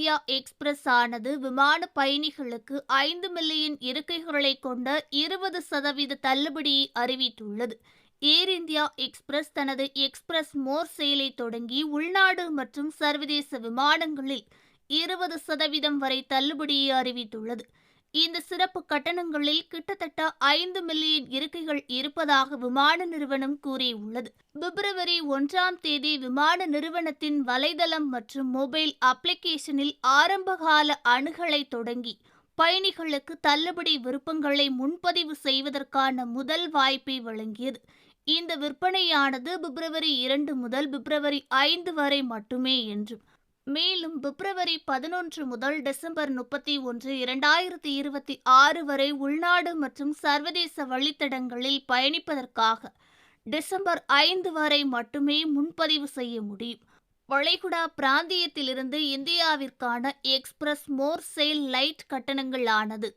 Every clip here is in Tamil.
இந்தியா எக்ஸ்பிரஸ் ஆனது விமான பயணிகளுக்கு 5 மில்லியன் இருக்கைகளை கொண்ட 20% தள்ளுபடியை அறிவித்துள்ளது. ஏர் இந்தியா எக்ஸ்பிரஸ் தனது எக்ஸ்பிரஸ் மோர் செயலை தொடங்கி உள்நாடு மற்றும் சர்வதேச விமானங்களில் 20% வரை தள்ளுபடியை அறிவித்துள்ளது. இந்த சிறப்பு கட்டணங்களில் கிட்டத்தட்ட 5 மில்லியன் இருக்கைகள் இருப்பதாக விமான நிறுவனம் கூறியுள்ளது. பிப்ரவரி 1ஆம் தேதி விமான நிறுவனத்தின் வலைதளம் மற்றும் மொபைல் அப்ளிகேஷனில் ஆரம்பகால அணுகலை தொடங்கி பயணிகளுக்கு தள்ளுபடி விருப்பங்களை முன்பதிவு செய்வதற்கான முதல் வாய்ப்பை வழங்கியது. இந்த விற்பனையானது பிப்ரவரி 2 முதல் பிப்ரவரி 5 வரை மட்டுமே என்றும், மேலும் பிப்ரவரி 11 முதல் டிசம்பர் 31, 2026 வரை உள்நாடு மற்றும் சர்வதேச வழித்தடங்களில் பயணிப்பதற்காக டிசம்பர் 5 வரை மட்டுமே முன்பதிவு செய்ய முடியும். வளைகுடா பிராந்தியத்திலிருந்து இந்தியாவிற்கான எக்ஸ்பிரஸ் மோர் செயல் லைட் கட்டணங்கள் ஆனது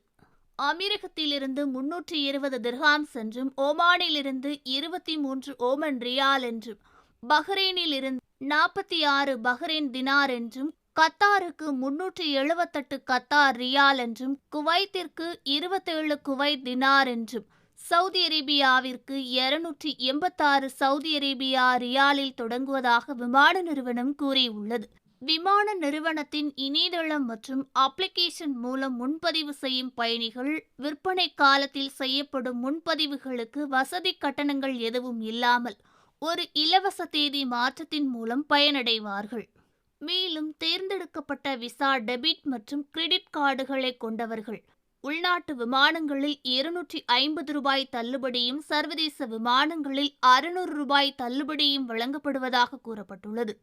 அமீரகத்திலிருந்து 320 திர்ஹாம்ஸ் என்றும், ஓமானிலிருந்து 23 ஓமன் ரியால் என்றும், பஹ்ரைனில் இருந்து 46 பஹ்ரைன் தினார் என்றும், கத்தாருக்கு 378 கத்தார் ரியால் என்றும், குவைத்திற்கு 27 குவைத் தினார் என்றும், சவுதி அரேபியாவிற்கு 286 சவுதி அரேபியா ரியாலில் தொடங்குவதாக விமான நிறுவனம் கூறியுள்ளது. விமான நிறுவனத்தின் இணையதளம் மற்றும் அப்ளிகேஷன் மூலம் முன்பதிவு செய்யும் பயணிகள் விற்பனை காலத்தில் செய்யப்படும் முன்பதிவுகளுக்கு வசதி கட்டணங்கள் எதுவும் இல்லாமல் ஒரு இலவச தேதி மாற்றத்தின் மூலம் பயனடைவார்கள். மேலும் தேர்ந்தெடுக்கப்பட்ட விசா, டெபிட் மற்றும் கிரெடிட் கார்டுகளை கொண்டவர்கள் உள்நாட்டு விமானங்களில் 250 ரூபாய் தள்ளுபடியும், சர்வதேச விமானங்களில் 600 ரூபாய் தள்ளுபடியும் வழங்கப்படுவதாக கூறப்பட்டுள்ளது.